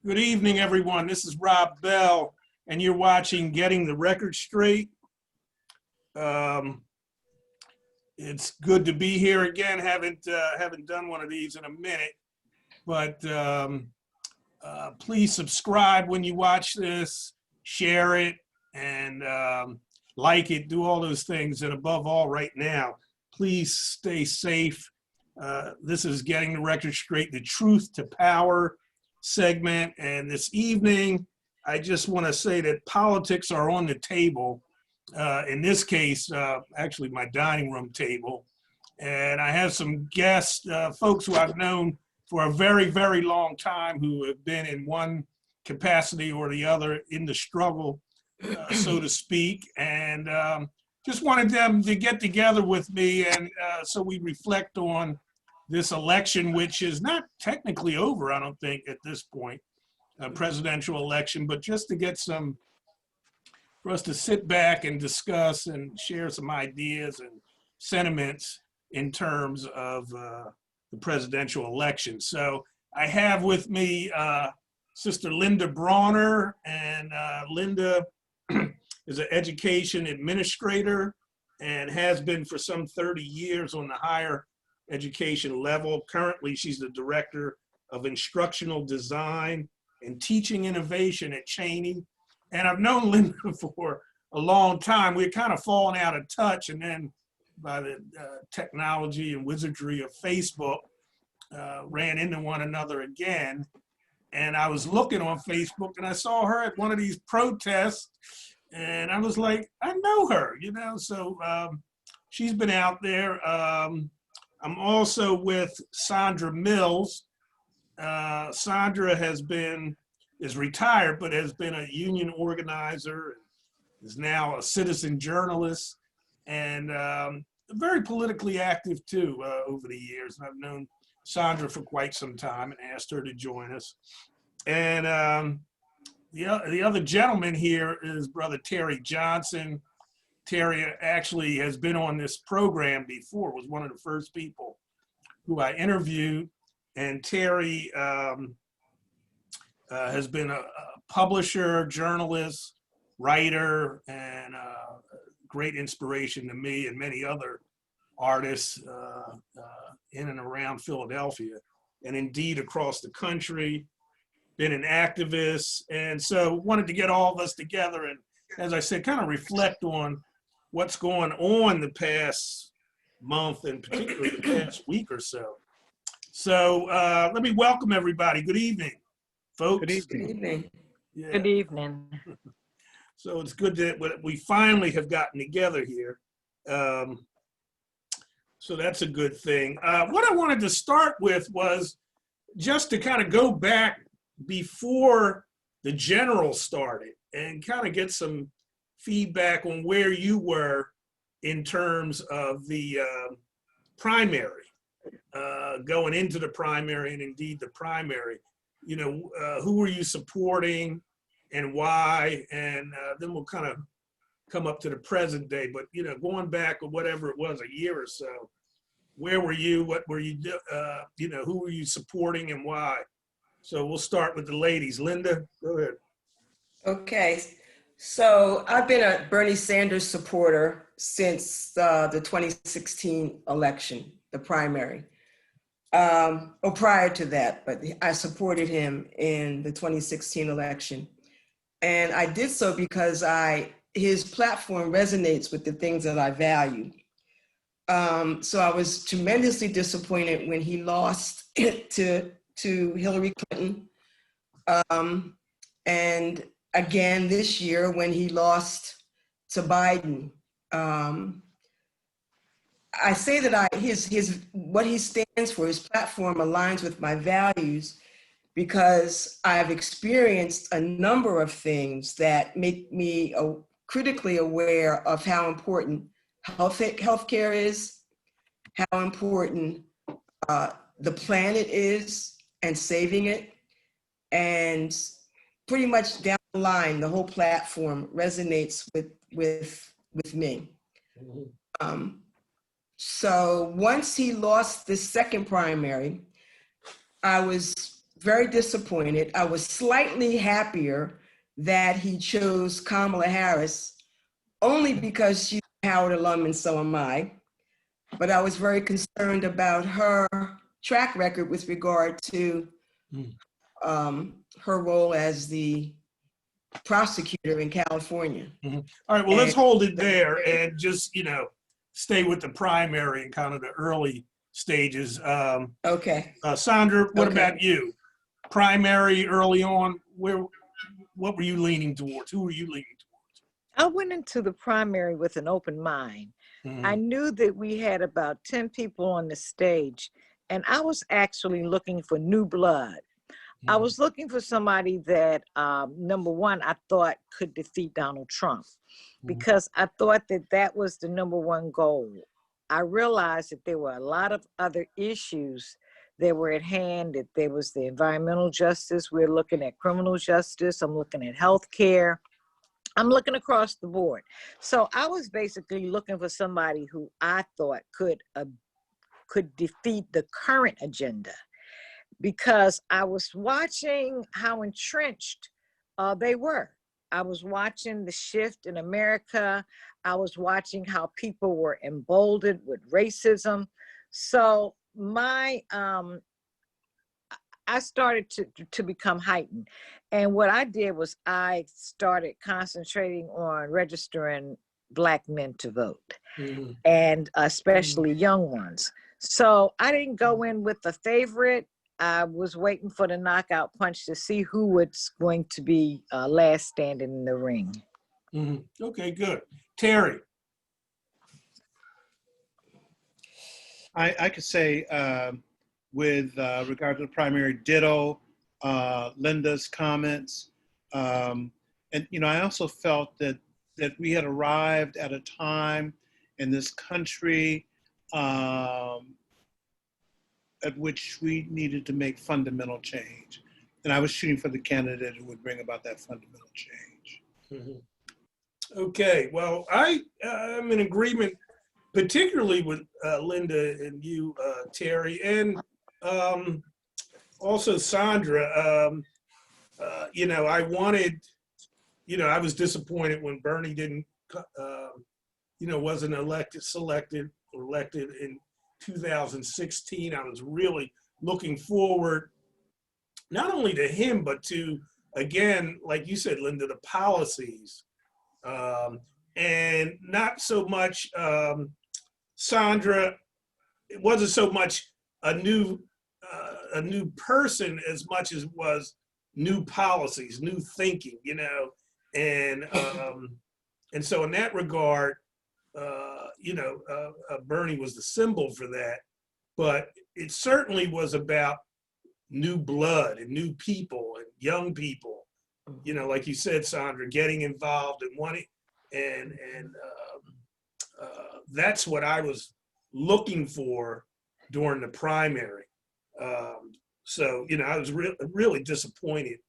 Good evening, everyone. This is Rob Bell, and you're watching Getting the Record Straight. It's good to be here again. Haven't done one of these in a minute, but please subscribe when you watch this, share it, and like it. Do all those things, and above all, right now, please stay safe. This is Getting the Record Straight, the Truth to Power segment. And this evening, I just want to say that politics are on the table. In this case, actually my dining room table. And I have some guests, folks who I've known for a very, very long time who have been in one capacity or the other in the struggle, so to speak. And just wanted them to get together with me, and so we reflect on this election, which is not technically over, I don't think, at this point, a presidential election, but just to get for us to sit back and discuss and share some ideas and sentiments in terms of the presidential election. So I have with me Sister Linda Brawner, and Linda is an education administrator and has been for some 30 years on the higher education level. Currently, she's the director of instructional design and teaching innovation at Cheney. And I've known Linda for a long time. We're kind of fallen out of touch, and then by the technology and wizardry of Facebook, ran into one another again. And I was looking on Facebook and I saw her at one of these protests, and I was like, I know her, you know? So she's been out there. I'm also with Sandra Mills. Sandra is retired, but has been a union organizer, is now a citizen journalist, and very politically active too over the years. And I've known Sandra for quite some time and asked her to join us. And the other gentleman here is Brother Terry Johnson. Terry actually has been on this program before, was one of the first people who I interviewed. And Terry has been a publisher, journalist, writer, and great inspiration to me and many other artists in and around Philadelphia, and indeed across the country. Been an activist, and so wanted to get all of us together and, as I said, kind of reflect on what's going on the past month, and particularly the past week or so. So let me welcome everybody. Good evening, folks. Good evening. Yeah. Good evening. So it's good that we finally have gotten together here. So that's a good thing. What I wanted to start with was just to kind of go back before the general started and kind of get some feedback on where you were in terms of the primary, going into the primary, and indeed the primary. You know, who were you supporting and why? And then we'll kind of come up to the present day. But, you know, going back or whatever it was, a year or so, where were you? What were you, you know, who were you supporting and why? So we'll start with the ladies. Linda, go ahead. Okay, so I've been a Bernie Sanders supporter since the 2016 election, the primary. Or prior to that, but I supported him in the 2016 election. And I did so because his platform resonates with the things that I value. So I was tremendously disappointed when he lost to Hillary Clinton. And again this year when he lost to Biden. I say that what he stands for, his platform aligns with my values, because I've experienced a number of things that make me critically aware of how important healthcare is, how important the planet is and saving it. And pretty much down the line, the whole platform resonates with me. So once he lost this second primary, I was very disappointed. I was slightly happier that he chose Kamala Harris only because she's a Howard alum and so am I. But I was very concerned about her track record with regard to her role as the prosecutor in California. All right, well, let's hold it there and just, stay with the primary and kind of the early stages. Okay. Sandra, what Okay. about you? Primary early on, what were you leaning towards? Who were you leaning towards? I went into the primary with an open mind. I knew that we had about 10 people on the stage, and I was actually looking for new blood. I was looking for somebody that, number one, I thought could defeat Donald Trump, because I thought that that was the number one goal. I realized that there were a lot of other issues that were at hand, that there was the environmental justice, we're looking at criminal justice, I'm looking at healthcare, I'm looking across the board. So I was basically looking for somebody who I thought could defeat the current agenda, because I was watching how entrenched they were. I was watching the shift in America. I was watching how people were emboldened with racism. So I started to become heightened. And what I did was I started concentrating on registering Black men to vote, and especially young ones. So I didn't go in with a favorite. I was waiting for the knockout punch to see who was going to be last standing in the ring. Okay, good. Terry. I could say with regard to the primary, ditto Linda's comments. And, I also felt that we had arrived at a time in this country at which we needed to make fundamental change. And I was shooting for the candidate who would bring about that fundamental change. Okay, well, I am in agreement, particularly with Linda and you, Terry, and also Sandra. I wanted, I was disappointed when Bernie didn't, wasn't elected in 2016. I was really looking forward, not only to him, but to, again, like you said, Linda, the policies. And not so much, Sandra, it wasn't so much a new person as much as it was new policies, new thinking, and so in that regard, Bernie was the symbol for that, but it certainly was about new blood and new people and young people, like you said, Sandra, getting involved and wanting, and that's what I was looking for during the primary. So, I was really disappointed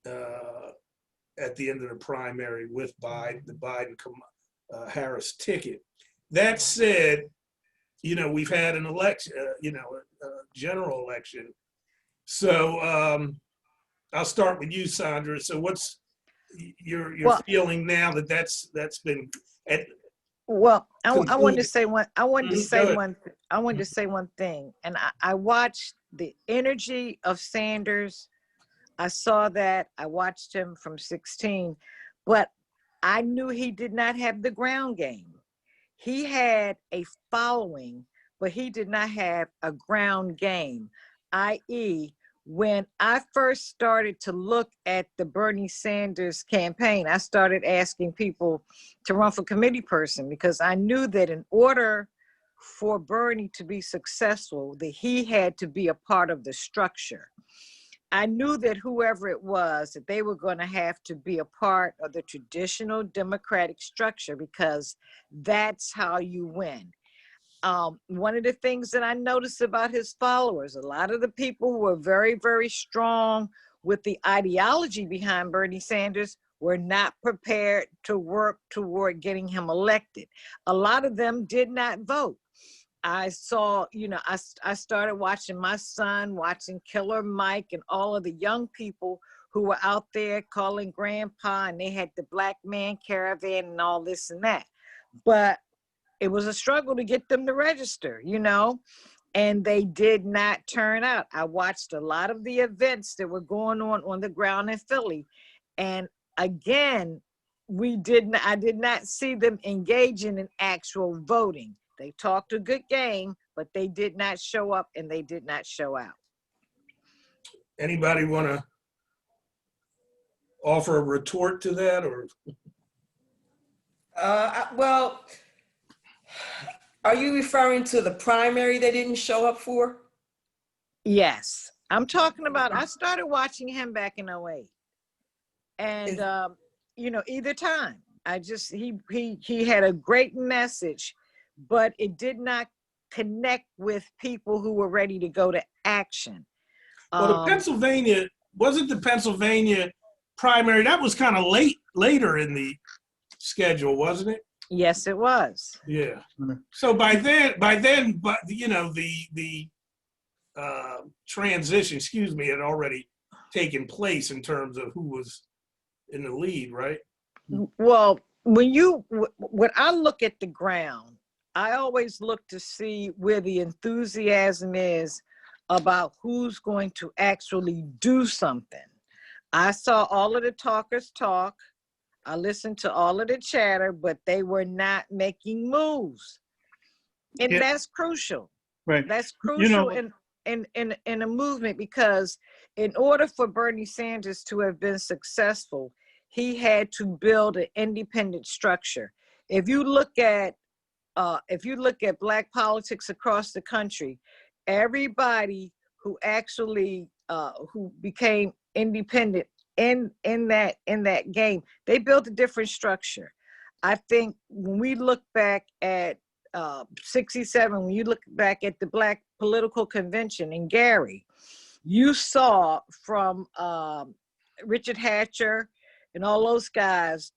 at the end of the primary with the Biden-Harris ticket. That said, we've had an election, a general election. So I'll start with you, Sandra. So what's your feeling now that that's been well, I wanted to concluded? say one. I wanted to Go say ahead. one. I wanted to say one thing, and I watched the energy of Sanders. I saw that. I watched him from 16, but I knew he did not have the ground game. He had a following, but he did not have a ground game, i.e., when I first started to look at the Bernie Sanders campaign, I started asking people to run for committee person, because I knew that in order for Bernie to be successful, that he had to be a part of the structure. I knew that whoever it was, that they were going to have to be a part of the traditional Democratic structure, because that's how you win. One of the things that I noticed about his followers, a lot of the people who were very, very strong with the ideology behind Bernie Sanders were not prepared to work toward getting him elected. A lot of them did not vote. I saw, I started watching my son, watching Killer Mike and all of the young people who were out there calling grandpa, and they had the black man caravan and all this and that. But it was a struggle to get them to register, and they did not turn out. I watched a lot of the events that were going on the ground in Philly. And again, I did not see them engaging in actual voting. They talked a good game, but they did not show up and they did not show out. Anybody want to offer a retort to that, or? Well, are you referring to the primary they didn't show up for? Yes, I'm talking about, I started watching him back in 08. And, either time, he had a great message, but it did not connect with people who were ready to go to action. Well, wasn't the Pennsylvania primary, that was kind of later in the schedule, wasn't it? Yes, it was. Yeah. So by then, but the transition, had already taken place in terms of who was in the lead, right? Well, when I look at the ground, I always look to see where the enthusiasm is about who's going to actually do something. I saw all of the talkers talk. I listened to all of the chatter, but they were not making moves. And that's crucial. Right. That's crucial in a movement, because in order for Bernie Sanders to have been successful, he had to build an independent structure. If you look at Black politics across the country, everybody who actually who became independent in that game, they built a different structure. I think when we look back at 67, when you look back at the Black Political Convention in Gary, you saw from Richard Hatcher and all those guys,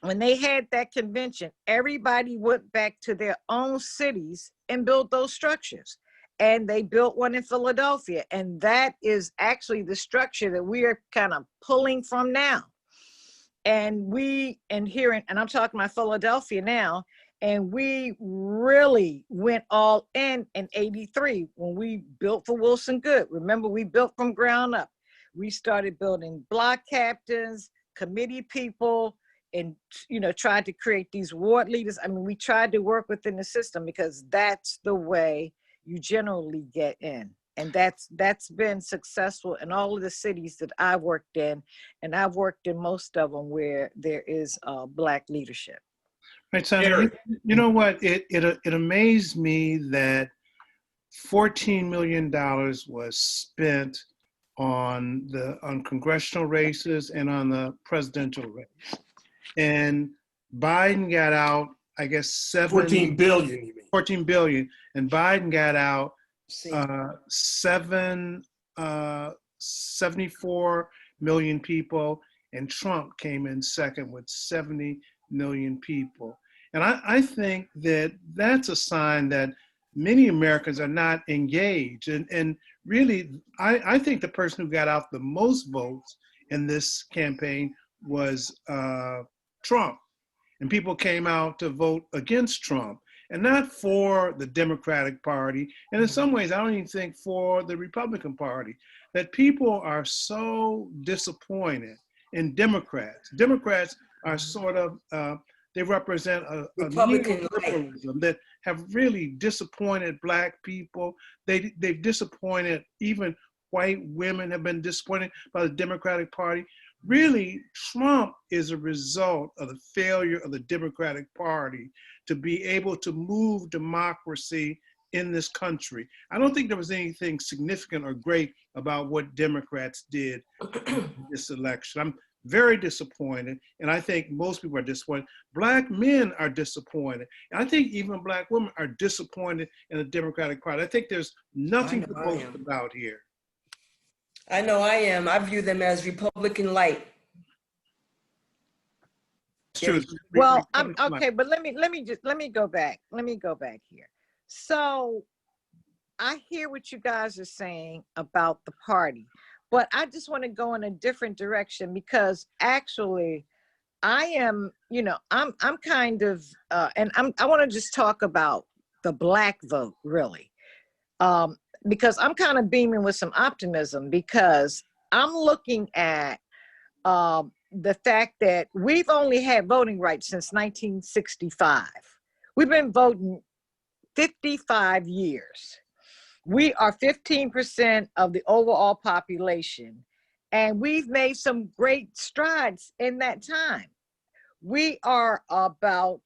when they had that convention, everybody went back to their own cities and built those structures. And they built one in Philadelphia. And that is actually the structure that we are kind of pulling from now. And I'm talking about Philadelphia now, and we really went all in 83 when we built for Wilson Good. Remember, we built from ground up. We started building block captains, committee people, and tried to create these ward leaders. I mean, we tried to work within the system, because that's the way you generally get in. And that's been successful in all of the cities that I've worked in, and I've worked in most of them where there is Black leadership. Right, Senator. You know what? It amazed me that $14 million was spent on congressional races and on the presidential race, and Biden got out, I guess, 14 billion, you mean? 14 billion, and Biden got out 74 million people, and Trump came in second with 70 million people. And I think that that's a sign that many Americans are not engaged. And really, I think the person who got out the most votes in this campaign was Trump. And people came out to vote against Trump, and not for the Democratic Party. And in some ways, I don't even think for the Republican Party, that people are so disappointed in Democrats. Democrats are sort of, they represent a neoliberalism that have really disappointed Black people. They've disappointed, even white women have been disappointed by the Democratic Party. Really, Trump is a result of the failure of the Democratic Party to be able to move democracy in this country. I don't think there was anything significant or great about what Democrats did in this election. I'm very disappointed, and I think most people are disappointed. Black men are disappointed, and I think even Black women are disappointed in the Democratic Party. I think there's nothing to boast about here. I know I am. I view them as Republican light. It's true. Well, okay, but let me go back. Let me go back here. So I hear what you guys are saying about the party, but I just want to go in a different direction because actually I am, I'm kind of, I want to just talk about the Black vote really, um, because I'm kind of beaming with some optimism because I'm looking at the fact that we've only had voting rights since 1965. We've been voting 55 years. We are 15% of the overall population, and we've made some great strides in that time. We are about,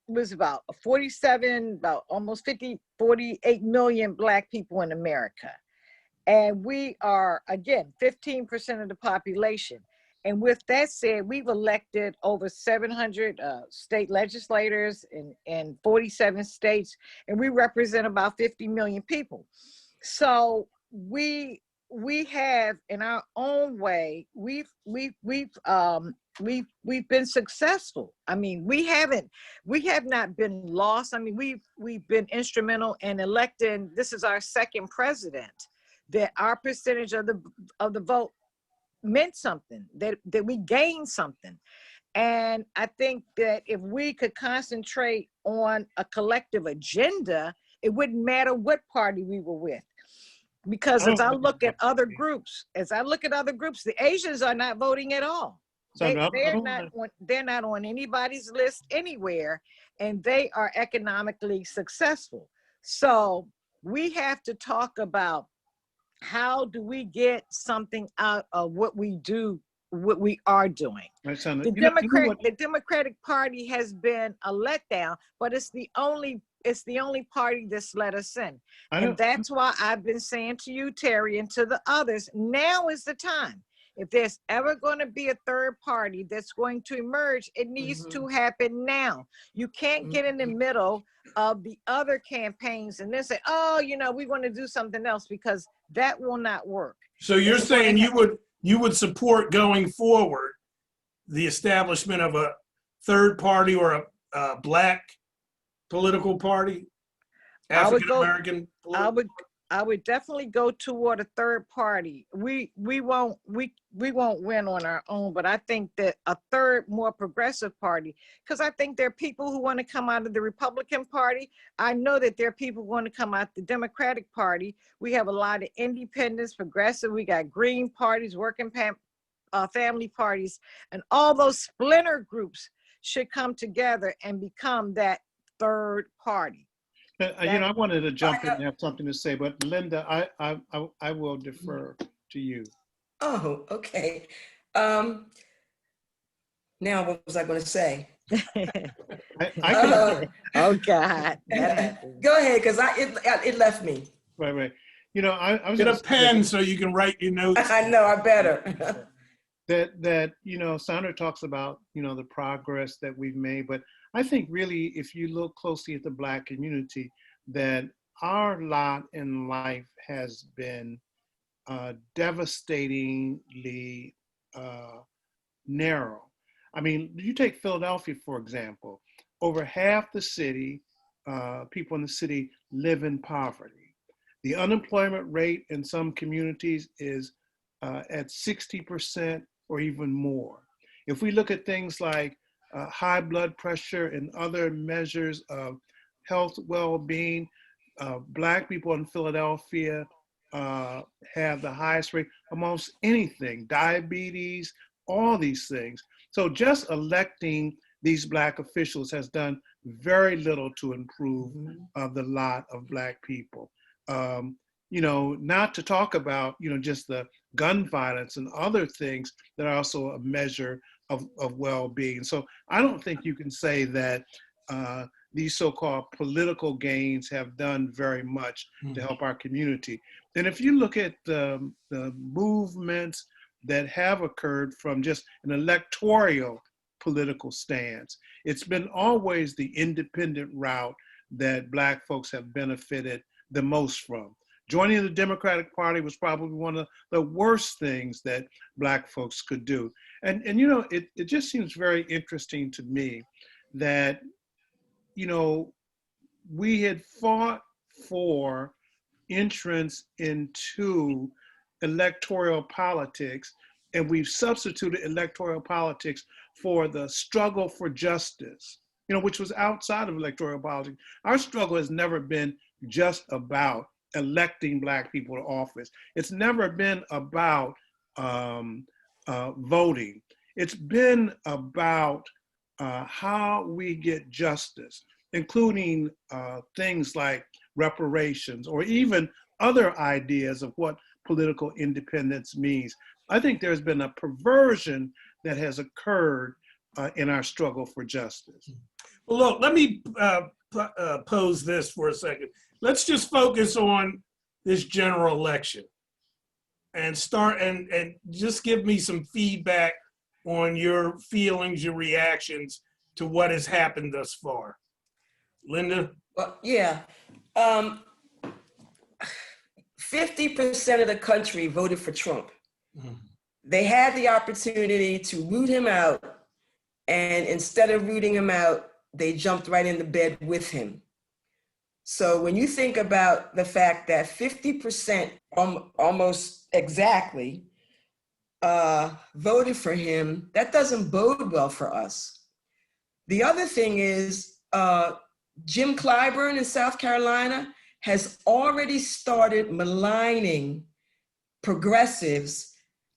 was about 47, about almost 50, 48 million Black people in America. And we are, again, 15% of the population. And with that said, we've elected over 700 state legislators in 47 states, and we represent about 50 million people. So we have, in our own way, we've been successful. I mean, we have not been lost. I mean, we've been instrumental in electing. This is our second president that our percentage of the vote meant something, that we gained something. And I think that if we could concentrate on a collective agenda, it wouldn't matter what party we were with. Because as I look at other groups, the Asians are not voting at all. They're not on anybody's list anywhere, and they are economically successful. So we have to talk about how do we get something out of what we do, what we are doing. The Democratic Party has been a letdown, but it's the only party that's let us in. And that's why I've been saying to you, Terry, and to the others, now is the time. If there's ever going to be a third party that's going to emerge, it needs to happen now. You can't get in the middle of the other campaigns and then say, oh, we want to do something else, because that will not work. So you're saying you would support going forward the establishment of a third party or a Black political party, African American? I would definitely go toward a third party. We won't win on our own, but I think that a third, more progressive party, because I think there are people who want to come out of the Republican Party. I know that there are people who want to come out the Democratic Party. We have a lot of independents, progressive. We got green parties, working family parties, and all those splinter groups should come together and become that third party. I wanted to jump in and have something to say, but Linda, I will defer to you. Oh, okay. Now what was I going to say? Oh God! Go ahead, because it left me. Right. I was get a pen so you can write your notes. I know, I better. that Sandra talks about the progress that we've made, but I think really if you look closely at the Black community, that our lot in life has been devastatingly narrow. I mean, you take Philadelphia, for example. Over half the city, people in the city live in poverty. The unemployment rate in some communities is at 60% or even more. If we look at things like high blood pressure and other measures of health well-being, Black people in Philadelphia have the highest rate amongst anything, diabetes, all these things. So just electing these Black officials has done very little to improve the lot of Black people. Not to talk about, just the gun violence and other things that are also a measure of well-being. So I don't think you can say that these so-called political gains have done very much to help our community. And if you look at the movements that have occurred from just an electoral political stance, it's been always the independent route that Black folks have benefited the most from. Joining the Democratic Party was probably one of the worst things that Black folks could do. And it just seems very interesting to me that, we had fought for entrance into electoral politics, and we've substituted electoral politics for the struggle for justice, which was outside of electoral politics. Our struggle has never been just about electing Black people to office. It's never been about voting. It's been about how we get justice, including things like reparations or even other ideas of what political independence means. I think there's been a perversion that has occurred in our struggle for justice. Well, look, let me pose this for a second. Let's just focus on this general election and start and just give me some feedback on your feelings, your reactions to what has happened thus far. Linda? Well, yeah. 50% of the country voted for Trump. They had the opportunity to root him out, and instead of rooting him out, they jumped right into bed with him. So when you think about the fact that 50%, almost exactly, voted for him, that doesn't bode well for us. The other thing is, Jim Clyburn in South Carolina has already started maligning progressives,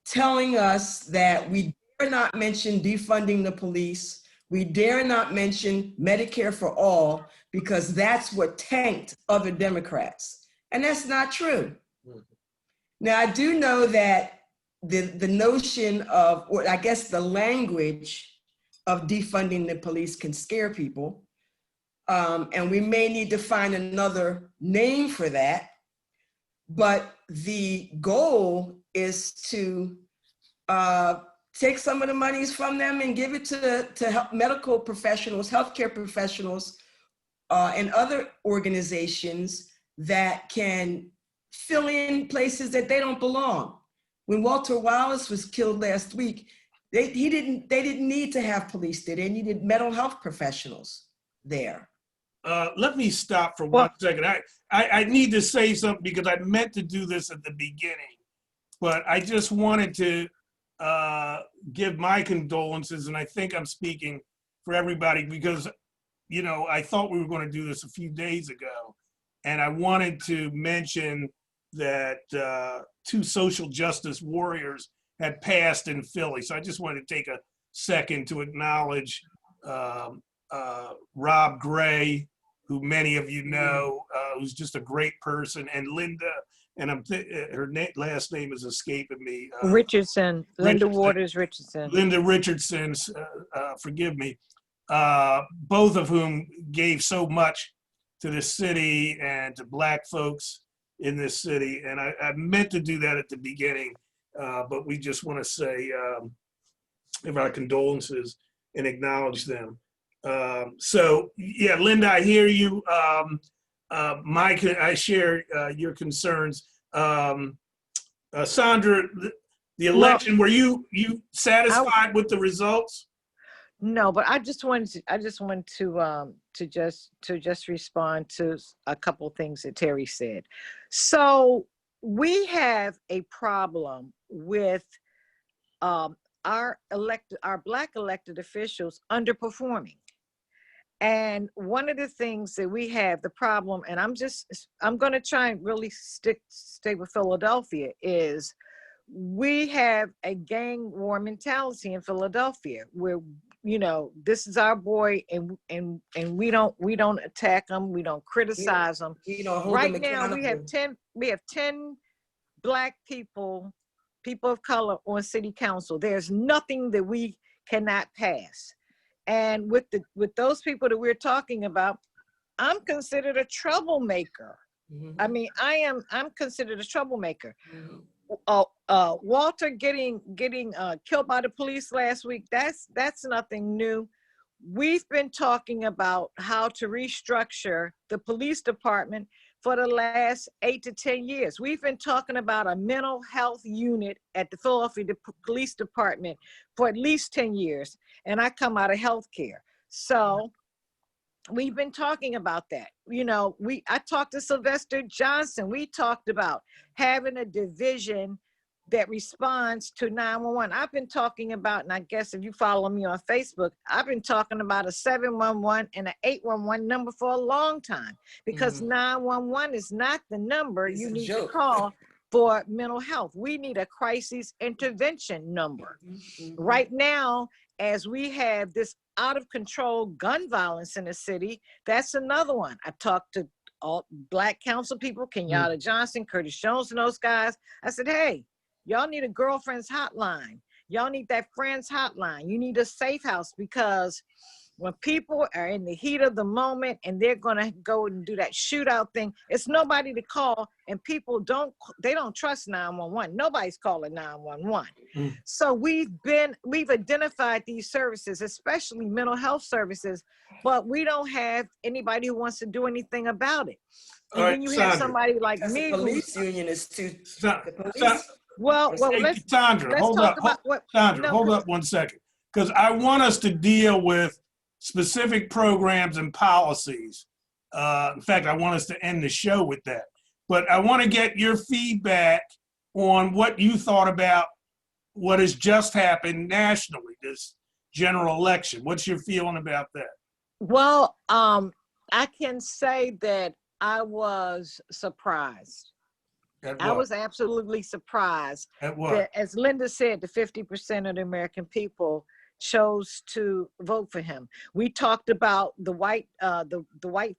telling us that we dare not mention defunding the police, we dare not mention Medicare for all, because that's what tanked other Democrats. And that's not true. Now, I do know that the notion of, or I guess the language of defunding the police can scare people. And we may need to find another name for that. But the goal is to take some of the monies from them and give it to help medical professionals, healthcare professionals, and other organizations that can fill in places that they don't belong. When Walter Wallace was killed last week, they didn't need to have police there. They needed mental health professionals there. Let me stop for one second. I need to say something because I meant to do this at the beginning, but I just wanted to give my condolences, and I think I'm speaking for everybody because, I thought we were going to do this a few days ago, and I wanted to mention that 2 social justice warriors had passed in Philly. So I just wanted to take a second to acknowledge Rob Gray, who many of you know, who's just a great person, and Linda, and her last name is escaping me. Richardson, Linda Waters Richardson. Linda Richardson, forgive me. Both of whom gave so much to this city and to Black folks in this city. And I meant to do that at the beginning, but we just want to say our condolences and acknowledge them. So yeah, Linda, I hear you. Mike, I share your concerns. Sandra, the election, were you satisfied with the results? No, but I just wanted to just respond to a couple things that Terry said. So we have a problem with our Black elected officials underperforming. And one of the things that we have the problem, and I'm going to try and really stay with Philadelphia, is we have a gang war mentality in Philadelphia where, this is our boy, and we don't attack them, we don't criticize them. Right now we have 10 Black people of color on city council. There's nothing that we cannot pass. And with those people that we're talking about, I'm considered a troublemaker. Mm-hmm. I mean, I'm considered a troublemaker. Mm-hmm. Walter getting killed by the police last week, that's nothing new. We've been talking about how to restructure the police department for the last 8 to 10 years. We've been talking about a mental health unit at the Philadelphia Police Department for at least 10 years, and I come out of healthcare. So we've been talking about that. You know, I talked to Sylvester Johnson. We talked about having a division that responds to 911. I've been talking about, and I guess if you follow me on Facebook, I've been talking about a 711 and an 811 number for a long time, because 911 is not the number It's you a need to joke. call for mental health. We need a crisis intervention number. Right now, as we have this out of control gun violence in the city, that's another one. I talked to all Black council people, Kenyatta Johnson, Curtis Jones, and those guys. I said, hey, y'all need a girlfriend's hotline. Y'all need that friend's hotline. You need a safe house, because when people are in the heat of the moment and they're going to go and do that shootout thing, it's nobody to call, and people don't trust 911. Nobody's calling 911. So we've identified these services, especially mental health services, but we don't have anybody who wants to do anything about it. And then you have somebody like me. The police union is too. The police. Let's Sandra, hold talk up. about what. Sandra, hold up 1 second, because I want us to deal with specific programs and policies. In fact, I want us to end the show with that. But I want to get your feedback on what you thought about what has just happened nationally, this general election. What's your feeling about that? Well, I can say that I was surprised. I was absolutely surprised. At what? That, as Linda said, the 50% of the American people chose to vote for him. We talked about the white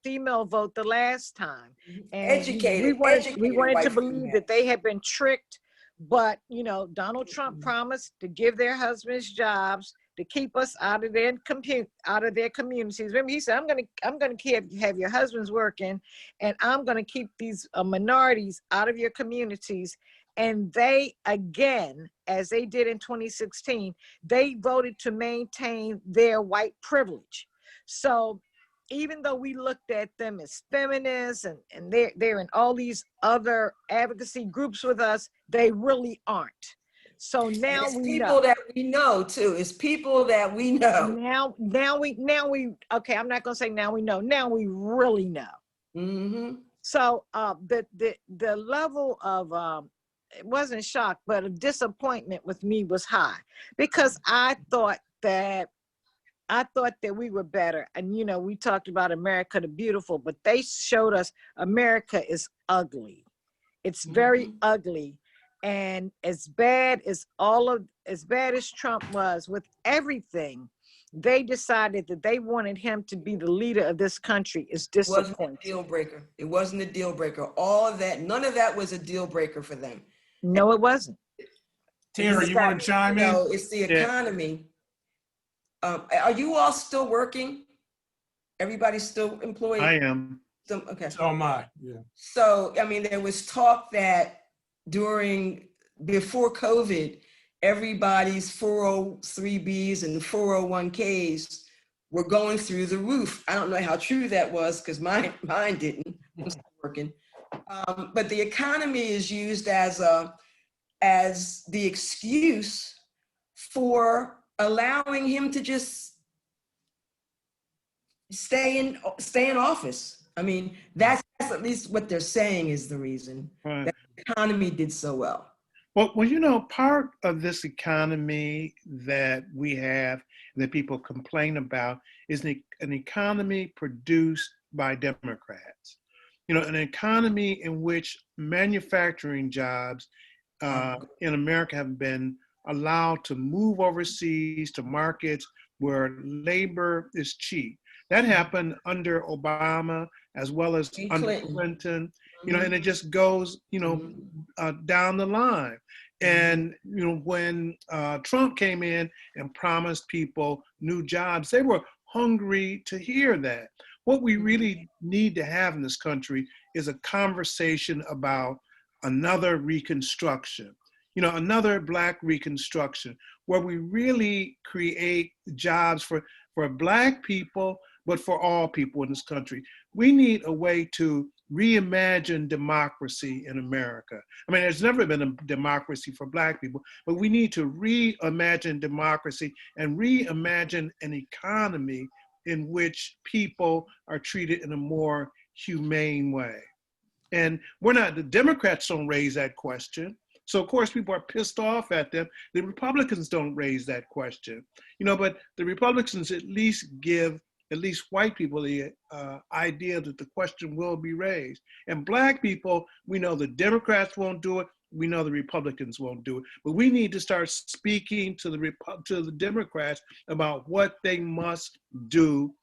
female vote the last time, and we wanted to believe that they had been tricked. But you know, Donald Trump promised to give their husbands jobs, to keep us out of their communities. Remember, he said, "I'm gonna have your husbands working, and I'm gonna keep these minorities out of your communities." And they, again, as they did in 2016, they voted to maintain their white privilege. So even though we looked at them as feminists and they're in all these other advocacy groups with us, they really aren't. So now it's people that we know too. It's people that we know. Now we okay, I'm not gonna say now we know. Now we really know. So the level of it wasn't shock, but a disappointment with me was high, because I thought that we were better. And, you know, we talked about America the Beautiful, but they showed us America is ugly. It's very ugly. And as bad as Trump was with everything, they decided that they wanted him to be the leader of this country. Is disappointing. It wasn't a deal breaker. It wasn't a deal breaker. All of that, none of that was a deal breaker for them. No, it wasn't. Tara, you want to chime in? No, it's the economy. Are you all still working? Everybody's still employed? I am. Okay. So am I. Yeah. So, I mean, there was talk that before COVID, everybody's 403Bs and 401Ks were going through the roof. I don't know how true that was, because mine didn't. I'm still working. But the economy is used as the excuse for allowing him to just stay in office. I mean, that's at least what they're saying is the reason that the economy did so well. Well, you know, part of this economy that we have, that people complain about, is an economy produced by Democrats. You know, an economy in which manufacturing jobs in America have been allowed to move overseas to markets where labor is cheap. That happened under Obama as well as under Clinton, you know, and it just goes, you know, down the line. And, you know, when Trump came in and promised people new jobs, they were hungry to hear that. What we really need to have in this country is a conversation about another Reconstruction, you know, another Black Reconstruction, where we really create jobs for Black people, but for all people in this country. We need a way to reimagine democracy in America. I mean, there's never been a democracy for Black people, but we need to reimagine democracy and reimagine an economy in which people are treated in a more humane way. And the Democrats don't raise that question. So of course people are pissed off at them. The Republicans don't raise that question, but the Republicans at least give at least white people the idea that the question will be raised. And Black people, we know the Democrats won't do it. We know the Republicans won't do it. But we need to start speaking to the Democrats about what they must do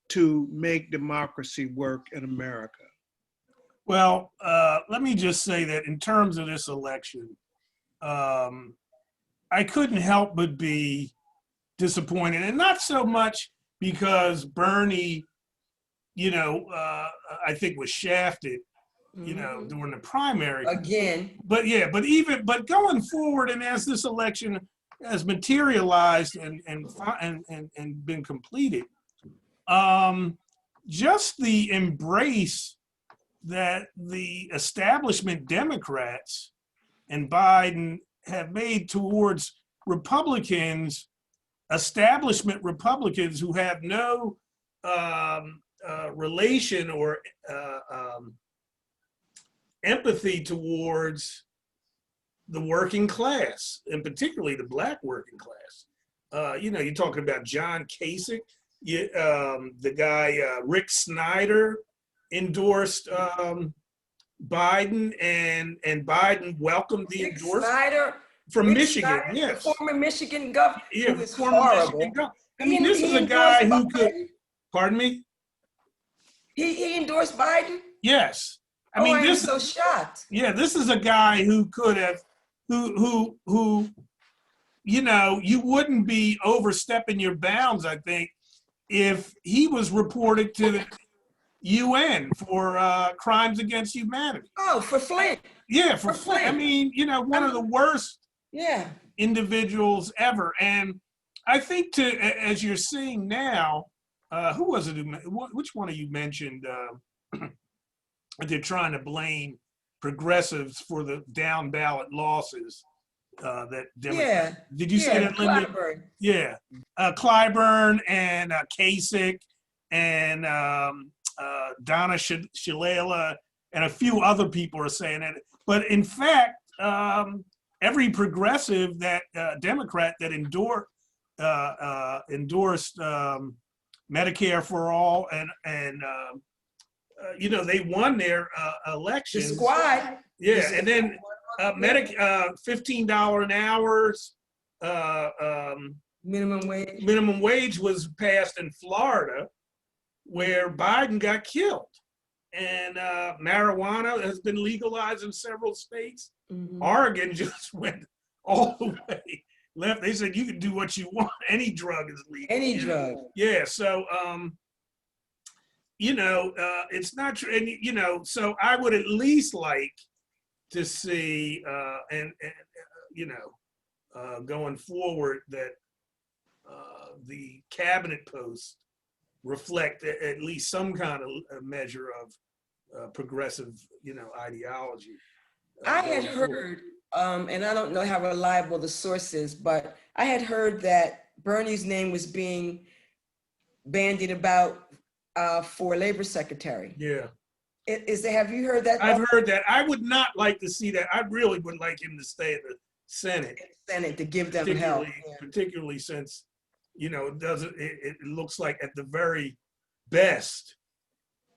to make democracy work in America. Well, let me just say that in terms of this election, I couldn't help but be disappointed, and not so much because Bernie, I think was shafted, during the primary. Again. But but going forward, and as this election has materialized and been completed, just the embrace that the establishment Democrats and Biden have made towards Republicans, establishment Republicans who have no relation or empathy towards the working class, and particularly the Black working class. You're talking about John Kasich, the guy Rick Snyder endorsed Biden, and Biden welcomed the endorsement. Snyder from Rick Michigan, Snyder, yes. the former Michigan governor. Yeah, Who was former horrible. Michigan governor. I mean, this is He a guy who endorsed could, Biden? pardon me? He endorsed Biden? Yes. I Oh, mean, I'm this, so shocked. yeah, this is a guy who could have, who, you wouldn't be overstepping your bounds, I think, if he was reported to the UN for crimes against humanity. Oh, for Flint. Yeah, for For Flint. I mean, one of the worst Yeah. individuals ever. And I think as you're seeing now, who was it? Which one of you mentioned they're trying to blame progressives for the down ballot losses that Democrats. Yeah. Did you say that, Linda? Clyburn. Yeah, Clyburn and Kasich and Donna Shalala and a few other people are saying that. But in fact, every progressive that Democrat that endorsed Medicare for all and they won their The elections. squad. Yeah, and then $15 an hour Minimum wage. minimum wage was passed in Florida, where Biden got killed, and marijuana has been legalized in several states. Mhm. Oregon just went all the way left. They said you can do what you want. Any drug is legal. Any drug. Yeah. So, it's not true. And, so I would at least like to see, going forward that the cabinet posts reflect at least some kind of measure of progressive, ideology. I had heard, and I don't know how reliable the source is, but I had heard that Bernie's name was being bandied about for labor secretary. Yeah. Have you heard that? I've heard that. I would not like to see that. I really would like him to stay in the Senate. Senate to give them help. Particularly since, it looks like at the very best,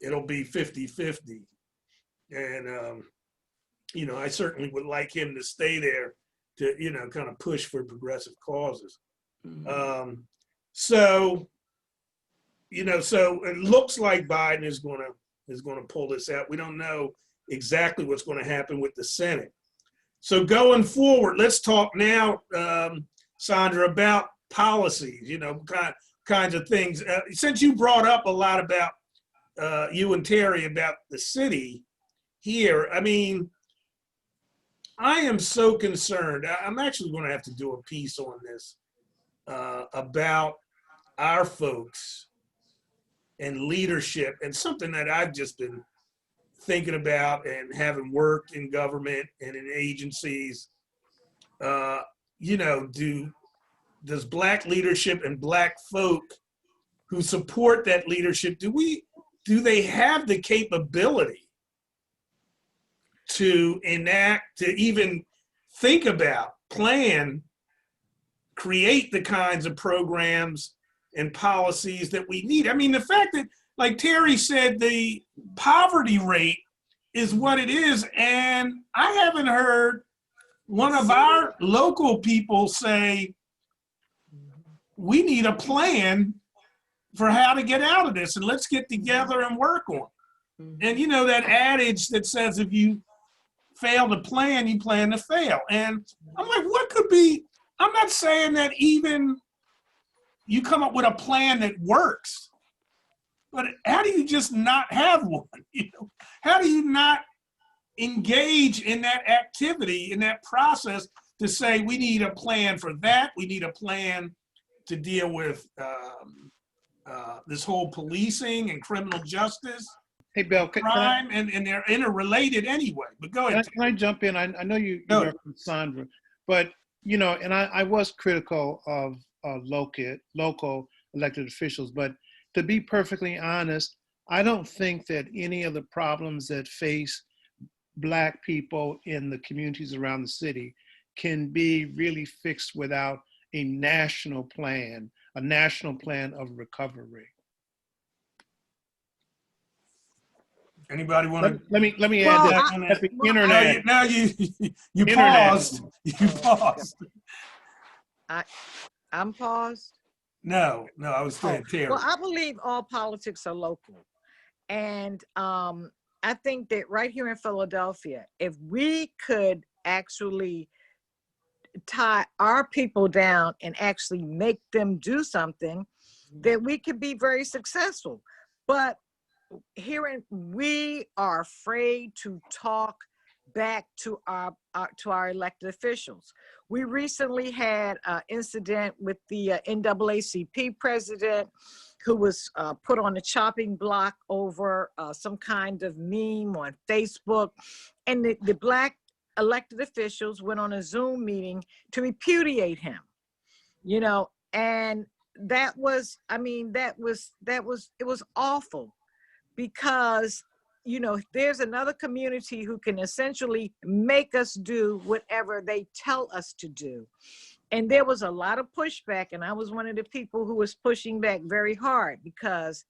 it'll be 50-50. And, I certainly would like him to stay there to, kind of push for progressive causes. Mhm. So it looks like Biden is going to pull this out. We don't know exactly what's going to happen with the Senate. So going forward, let's talk now, Sandra, about policies, kinds of things. Since you brought up a lot about you and Terry about the city here, I mean, I am so concerned. I'm actually going to have to do a piece on this about our folks and leadership, and something that I've just been thinking about and having worked in government and in agencies. Does Black leadership and Black folk who support that leadership, do they have the capability to enact, to even think about, plan, create the kinds of programs and policies that we need? I mean, the fact that, like Terry said, the poverty rate is what it is, and I haven't heard one of our local people say, we need a plan for how to get out of this, and let's get together and work on it. And you know that adage that says if you fail to plan, you plan to fail. And I'm like, what could be, I'm not saying that even you come up with a plan that works, but how do you just not have one? You know, how do you not engage in that activity, in that process to say, we need a plan for that, we need a plan to deal with this whole policing and criminal justice, Hey, Bill, crime, and they're interrelated anyway. But go ahead. can I jump in? I know you referenced Sandra, but you know, and I was critical of local elected officials, but to be perfectly honest, I don't think that any of the problems that face Black people in the communities around the city can be really fixed without a national plan of recovery. Anybody want to? Let me Well, add that the internet. Now you Internet. paused. You paused. I'm paused. No, I was saying Terry. Well, I believe all politics are local. And I think that right here in Philadelphia, if we could actually tie our people down and actually make them do something, that we could be very successful. But we are afraid to talk back to our elected officials. We recently had an incident with the NAACP president who was put on the chopping block over some kind of meme on Facebook. And the Black elected officials went on a Zoom meeting to repudiate him, you know, and it was awful, because, you know, there's another community who can essentially make us do whatever they tell us to do. And there was a lot of pushback, and I was one of the people who was pushing back very hard, because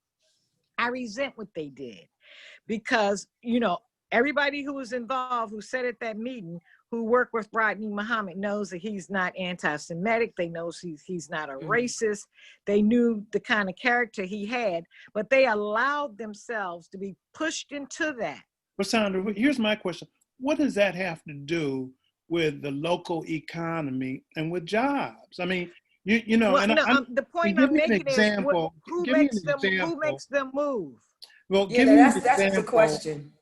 I resent what they did. Because, you know, everybody who was involved, who said at that meeting, who worked with Rodney Muhammad, knows that he's not anti-Semitic. They know he's not a racist. They knew the kind of character he had, but they allowed themselves to be pushed into that. But Sandra, here's my question. What does that have to do with the local economy and with jobs? I mean, you know, well, and the point I'm making is, who makes them move? Well, Yeah, that's the question.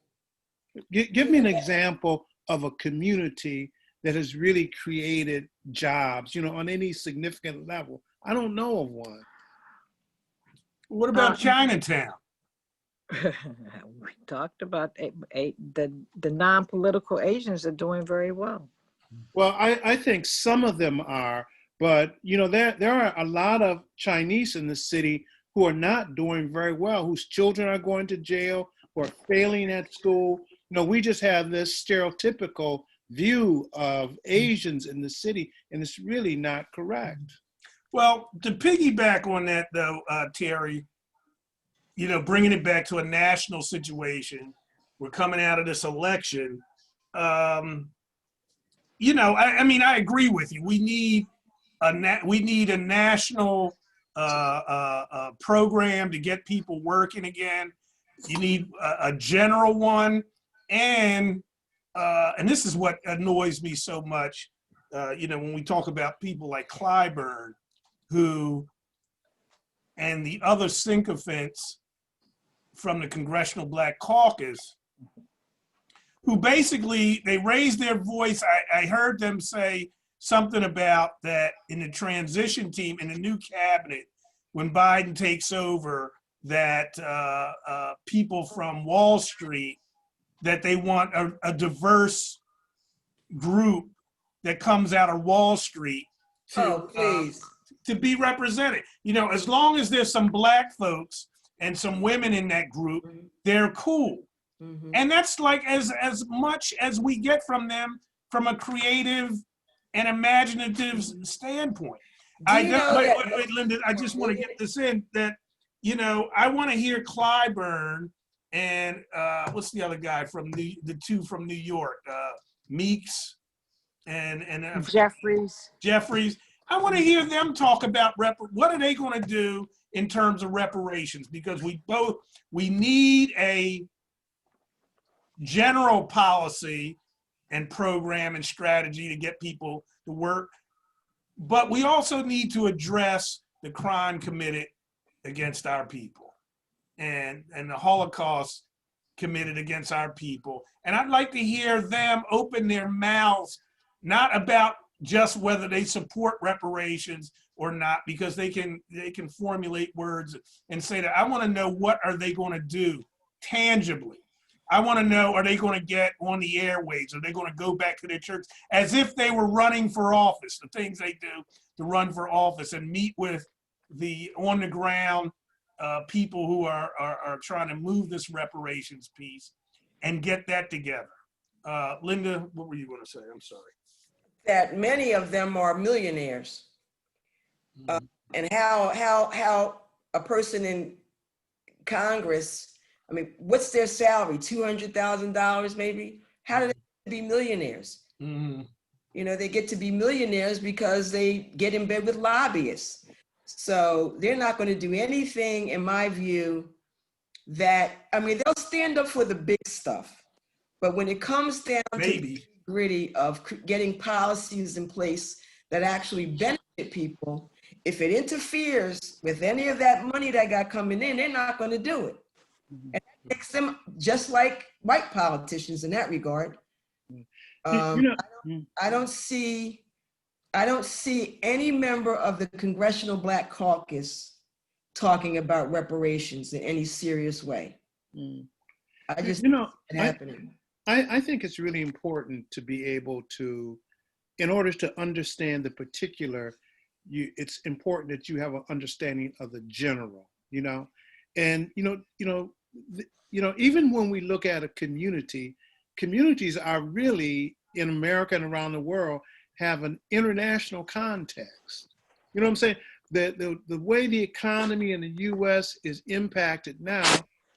Give me an example of a community that has really created jobs, you know, on any significant level. I don't know of one. What about Chinatown? We talked about the non-political Asians are doing very well. Well, I think some of them are, but you know, there are a lot of Chinese in the city who are not doing very well, whose children are going to jail, who are failing at school. You know, we just have this stereotypical view of Asians in the city, and it's really not correct. Well, to piggyback on that though, Terry, you know, bringing it back to a national situation, we're coming out of this election. You know, I mean, I agree with you. We need a national program to get people working again. You need a general one, and this is what annoys me so much. You know, when we talk about people like Clyburn, who and the other sycophants from the Congressional Black Caucus, who basically, they raised their voice. I heard them say something about that in the transition team, in the new cabinet, when Biden takes over, that people from Wall Street, that they want a diverse group that comes out of Wall Street to, Oh, please. to be represented. You know, as long as there's some Black folks and some women in that group, they're cool. Mhm. And that's like as much as we get from them from a creative and imaginative standpoint. Do you know that? Wait, Linda, I just want to get this in that, you know, I want to hear Clyburn and what's the other guy from the two from New York, Meeks and Jeffries. I want to hear them talk about what are they going to do in terms of reparations, because we need a general policy and program and strategy to get people to work, but we also need to address the crime committed against our people and the Holocaust committed against our people. And I'd like to hear them open their mouths, not about just whether they support reparations or not, because they can formulate words and say that. I want to know, what are they going to do tangibly? I want to know, are they going to get on the airwaves? Are they going to go back to their church as if they were running for office, the things they do to run for office, and meet with the on the ground people who are trying to move this reparations piece and get that together. Linda, what were you going to say? I'm sorry. That many of them are millionaires. And how a person in Congress, I mean, what's their salary? $200,000 maybe? How do they be millionaires? Mm-hmm. You know, they get to be millionaires because they get in bed with lobbyists. So they're not going to do anything, in my view, that, I mean, they'll stand up for the big stuff. But when it comes down to the gritty of getting policies in place that actually benefit people, if it interferes with any of that money that got coming in, they're not going to do it. And that makes them just like white politicians in that regard. I don't see any member of the Congressional Black Caucus talking about reparations in any serious way. I just, happening. I think it's really important to be able to, in order to understand the particular, it's important that you have an understanding of the general, you know, and even when we look at a community, communities are really, in America and around the world, have an international context. You know what I'm saying? The way the economy in the U.S. is impacted now,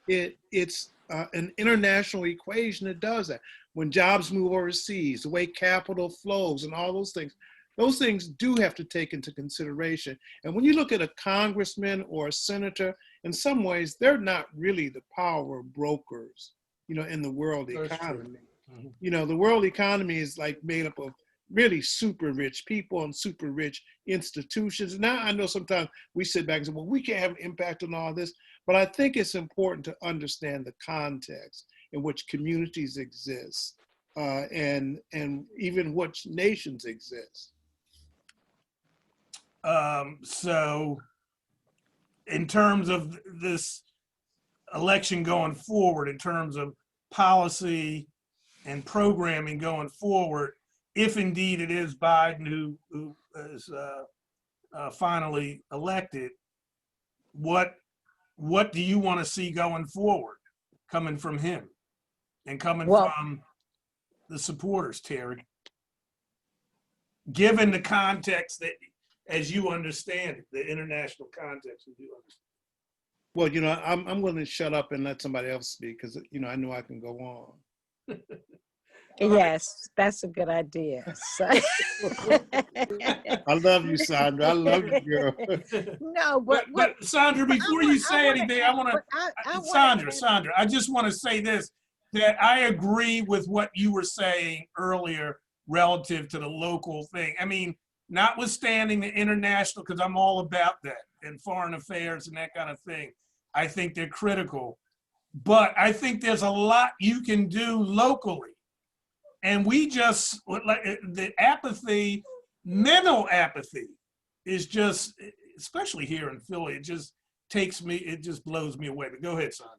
it's an international equation that does that. When jobs move overseas, the way capital flows and all those things do have to take into consideration. And when you look at a congressman or a senator, in some ways, they're not really the power brokers, you know, in the world economy. Mm-hmm. You know, the world economy is like made up of really super rich people and super rich institutions. Now, I know sometimes we sit back and say, well, we can't have an impact on all this, but I think it's important to understand the context in which communities exist and even which nations exist. So in terms of this election going forward, in terms of policy and programming going forward, if indeed it is Biden who is finally elected, what do you want to see going forward, coming from him and coming from the supporters, Terry? Given the context that, as you understand it, the international context as you understand. Well, you know, I'm going to shut up and let somebody else speak, because, you know, I know I can go on. Yes, that's a good idea. I love you, Sandra. I love you, girl. No, but Sandra, before you say anything, I want to, Sandra, I just want to say this, that I agree with what you were saying earlier relative to the local thing. I mean, notwithstanding the international, because I'm all about that, and foreign affairs and that kind of thing. I think they're critical. But I think there's a lot you can do locally. And we just, like the apathy, mental apathy is just, especially here in Philly, it just blows me away. But go ahead, Sandra.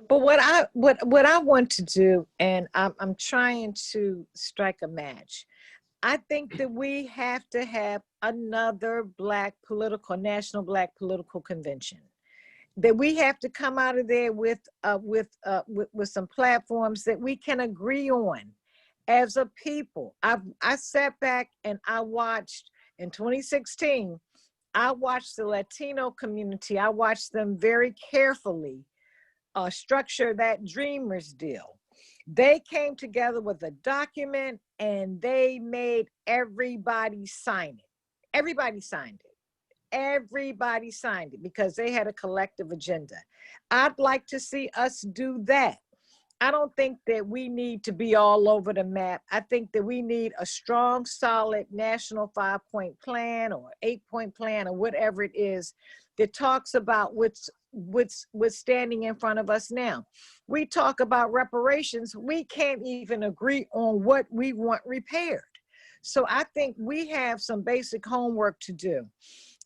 But what I want to do, and I'm trying to strike a match. I think that we have to have another national Black political convention. That we have to come out of there with some platforms that we can agree on as a people. I sat back and I watched in 2016. I watched the Latino community. I watched them very carefully structure that Dreamers deal. They came together with a document and they made everybody sign it. Everybody signed it. Everybody signed it because they had a collective agenda. I'd like to see us do that. I don't think that we need to be all over the map. I think that we need a strong, solid national 5-point plan or 8-point plan or whatever it is that talks about what's standing in front of us now. We talk about reparations. We can't even agree on what we want repaired. So I think we have some basic homework to do.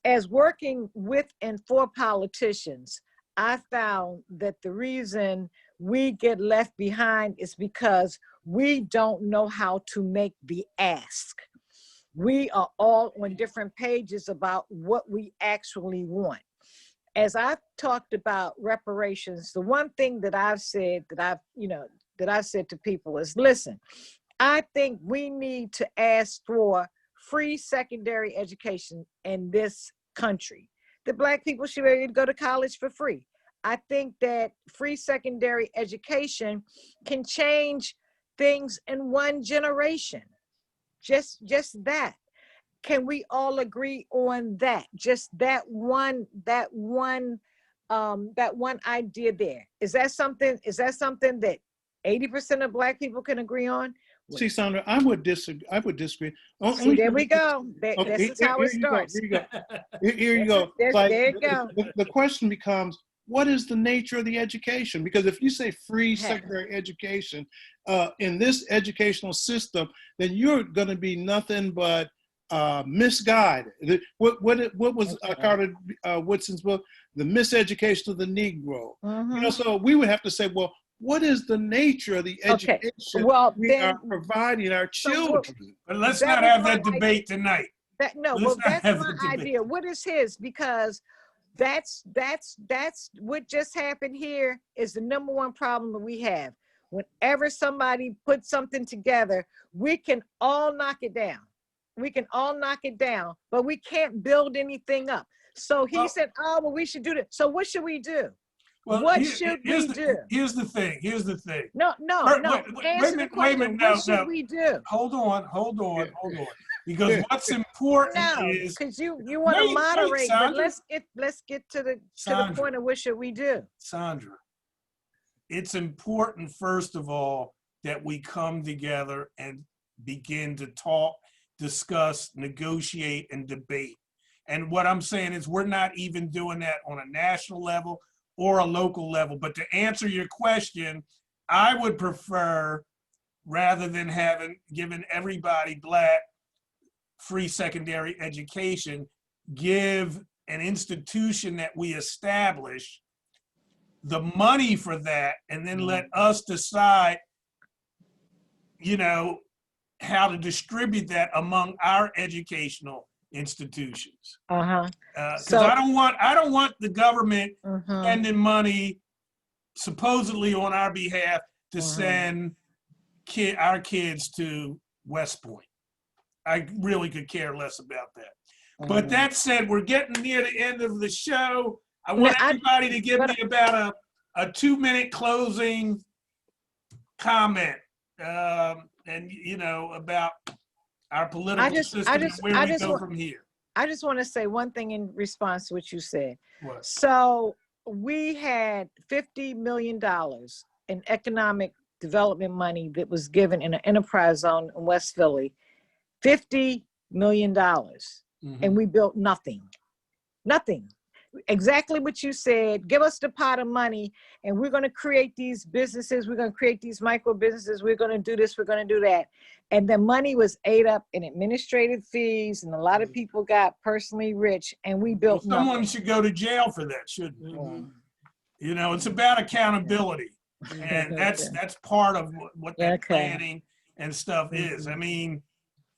As working with and for politicians, I found that the reason we get left behind is because we don't know how to make the ask. We are all on different pages about what we actually want. As I've talked about reparations, the one thing that I've said that I've said to people is, listen, I think we need to ask for free secondary education in this country. The Black people should be able to go to college for free. I think that free secondary education can change things in one generation. Just that. Can we all agree on that? Just that one idea there. Is that something that 80% of Black people can agree on? See, Sandra, I would disagree. See, there we go. This is how it starts. Here you go. There you go. The question becomes, what is the nature of the education? Because if you say free secondary education in this educational system, then you're going to be nothing but misguided. What was Carter Woodson's book, The Miseducation of the Negro? Mm-hmm. So we would have to say, well, what is the nature of the education we are providing our children? But let's not have that debate tonight. That's my idea. What is his? Because that's what just happened here is the number one problem that we have. Whenever somebody puts something together, we can all knock it down. We can all knock it down, but we can't build anything up. So he said, oh, well, we should do that. So what should we do? Well, what should we do? Here's the thing. No. Answer the question. What should we do? Hold on. Because what's important is because you want to moderate, but let's get to the point of what should we do. Sandra, it's important, first of all, that we come together and begin to talk, discuss, negotiate, and debate. And what I'm saying is we're not even doing that on a national level or a local level. But to answer your question, I would prefer, rather than given everybody Black free secondary education, give an institution that we establish the money for that, and then let us decide, how to distribute that among our educational institutions. Because I don't want the government spending money supposedly on our behalf to send our kids to West Point. I really could care less about that. But that said, we're getting near the end of the show. I want everybody to give me about a 2-minute closing comment, and about our political system and where we go from here. I just want to say one thing in response to what you said. What? So we had $50 million in economic development money that was given in an enterprise zone in West Philly. $50 million. And we built nothing. Exactly what you said. Give us the pot of money and we're going to create these businesses. We're going to create these micro businesses. We're going to do this. We're going to do that. And the money was ate up in administrative fees, and a lot of people got personally rich, and we built nothing. Someone should go to jail for that, shouldn't it? It's about accountability. And that's part of what that planning and stuff is. I mean,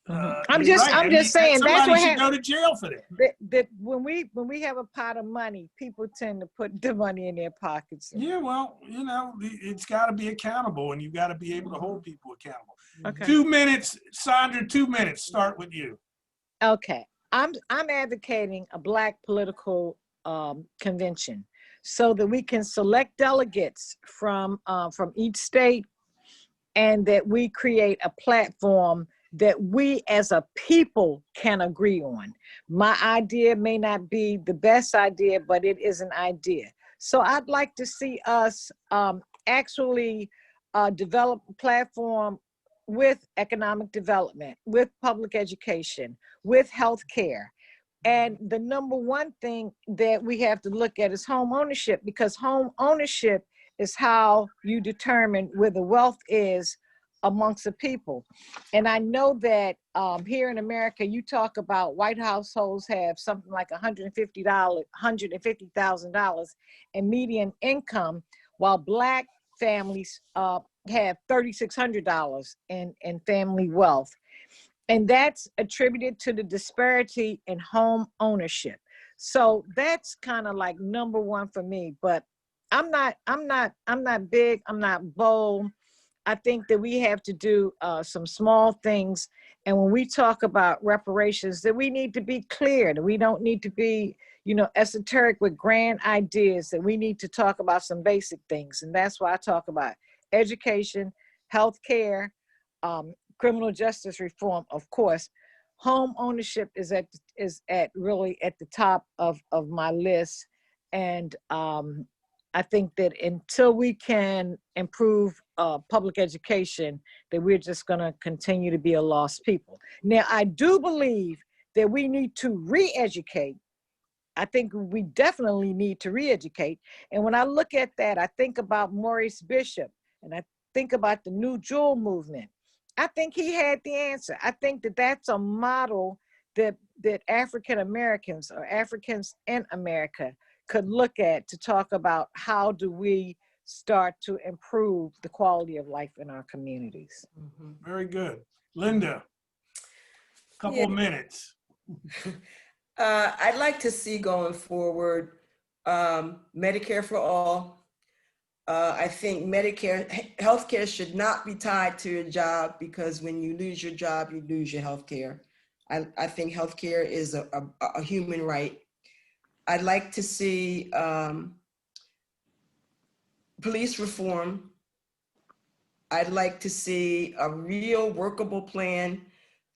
I'm you're just right. I'm And just saying that's somebody what should happens. go to jail for that. That when we have a pot of money, people tend to put the money in their pockets. Yeah, well, it's got to be accountable, and you've got to be able to hold people accountable. Okay. 2 minutes, Sandra. 2 minutes. Start with you. Okay. I'm advocating a Black political convention so that we can select delegates from each state, and that we create a platform that we as a people can agree on. My idea may not be the best idea, but it is an idea. So I'd like to see us actually develop a platform with economic development, with public education, with healthcare. And the number one thing that we have to look at is home ownership, because home ownership is how you determine where the wealth is amongst the people. And I know that here in America, you talk about white households have something like $150,000 in median income, while Black families have $3,600 in family wealth. And that's attributed to the disparity in home ownership. So that's kind of like number one for me. But I'm not big, I'm not bold. I think that we have to do some small things. And when we talk about reparations, that we need to be clear, that we don't need to be, esoteric with grand ideas, that we need to talk about some basic things. And that's why I talk about education, healthcare, criminal justice reform, of course. Home ownership is really at the top of my list. And I think that until we can improve public education, that we're just going to continue to be a lost people. Now, I do believe that we need to re-educate. I think we definitely need to re-educate. And when I look at that, I think about Maurice Bishop, and I think about the New Jewel movement. I think he had the answer. I think that that's a model that African Americans or Africans in America could look at to talk about how do we start to improve the quality of life in our communities. Very good. Linda, couple of minutes. I'd like to see going forward Medicare for all. I think healthcare should not be tied to your job, because when you lose your job, you lose your healthcare. I think healthcare is a human right. I'd like to see police reform. I'd like to see a real workable plan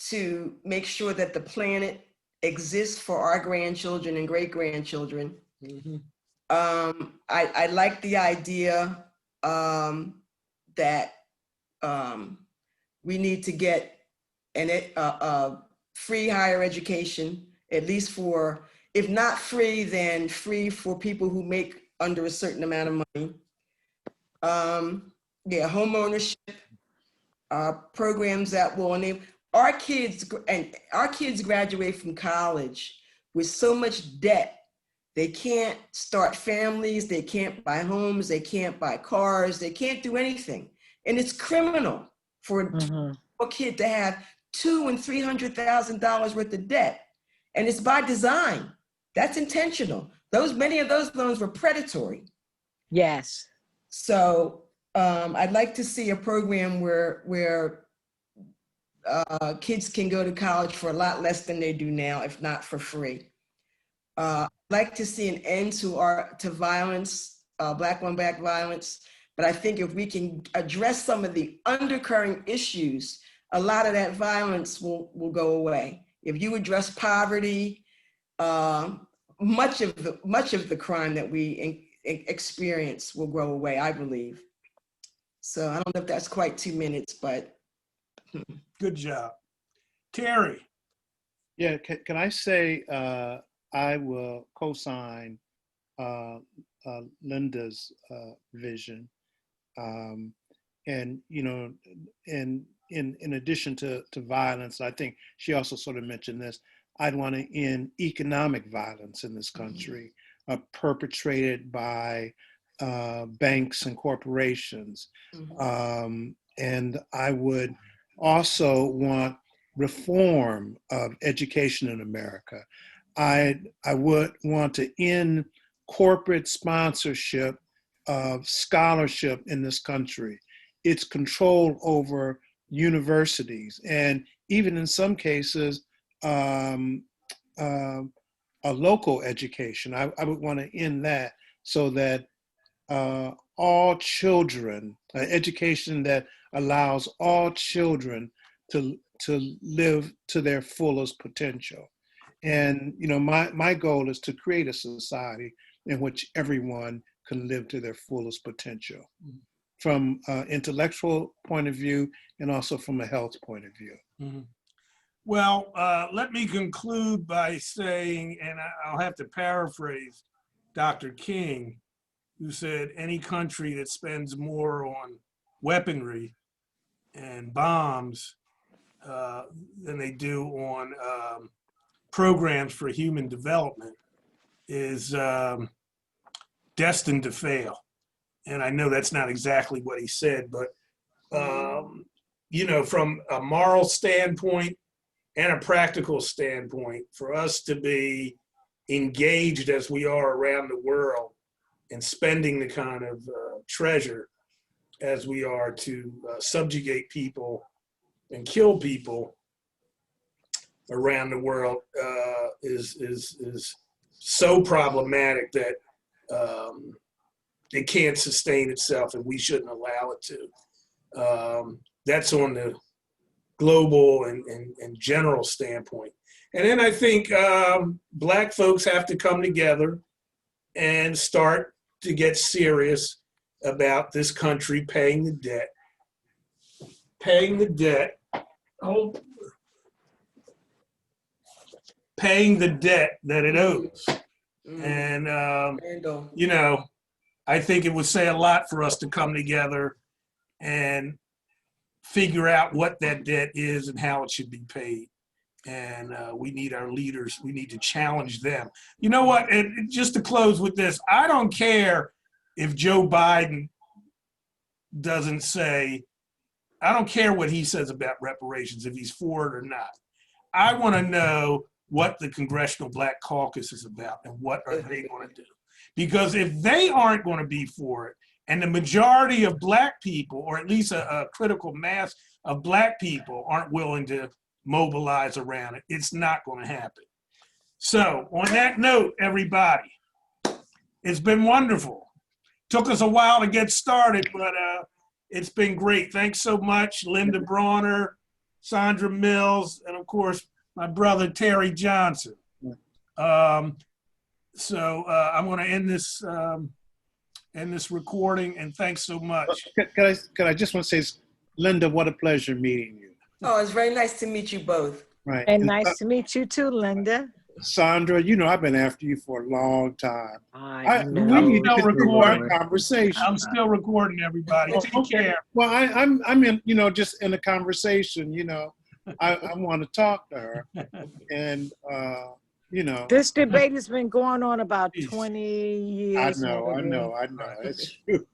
to make sure that the planet exists for our grandchildren and great-grandchildren. I like the idea that we need to get a free higher education, at least for, if not free, then free for people who make under a certain amount of money. Home ownership, programs that will enable our kids graduate from college with so much debt. They can't start families, they can't buy homes, they can't buy cars, they can't do anything. And it's criminal for a kid to have $200,000 and $300,000 worth of debt. And it's by design. That's intentional. Many of those loans were predatory. Yes. So I'd like to see a program where kids can go to college for a lot less than they do now, if not for free. I'd like to see an end to violence, Black on Black violence. But I think if we can address some of the undercurrent issues, a lot of that violence will go away. If you address poverty, much of the crime that we experience will go away, I believe. So I don't know if that's quite 2 minutes, but. Good job. Terry. Yeah, can I say I will co-sign Linda's vision. And, in addition to violence, I think she also sort of mentioned this, I'd want to end economic violence in this country, perpetrated by banks and corporations. And I would also want reform of education in America. I would want to end corporate sponsorship of scholarship in this country. It's control over universities, and even in some cases, a local education. I would want to end that so that all children, education that allows all children to live to their fullest potential. And my goal is to create a society in which everyone can live to their fullest potential, from an intellectual point of view and also from a health point of view. Mhm. Well, let me conclude by saying, and I'll have to paraphrase Dr. King, who said any country that spends more on weaponry and bombs than they do on programs for human development is destined to fail. And I know that's not exactly what he said, but from a moral standpoint and a practical standpoint, for us to be engaged as we are around the world and spending the kind of treasure as we are to subjugate people and kill people around the world is so problematic that it can't sustain itself, and we shouldn't allow it to. That's on the global and general standpoint. And then I think Black folks have to come together and start to get serious about this country paying the debt. Paying the debt that it owes. And, I think it would say a lot for us to come together and figure out what that debt is and how it should be paid. And we need our leaders, we need to challenge them. You know what, and just to close with this, I don't care if Joe Biden doesn't say, I don't care what he says about reparations, if he's for it or not. I want to know what the Congressional Black Caucus is about and what are they going to do. Because if they aren't going to be for it, and the majority of Black people, or at least a critical mass of Black people, aren't willing to mobilize around it, it's not going to happen. So on that note, everybody, it's been wonderful. Took us a while to get started, but it's been great. Thanks so much, Linda Bronner, Sandra Mills, and of course, my brother, Terry Johnson. So I'm going to end this recording, and thanks so much. Can I just want to say, Linda, what a pleasure meeting you. Oh, it's very nice to meet you both. Right. And nice to meet you too, Linda. Sandra, I've been after you for a long time. know. We need to still continue our recording. conversation. I'm still recording, everybody. Take care. Well, I'm in, just in a conversation, I want to talk to her, and This debate has been going on about 20 years. I know. It's true.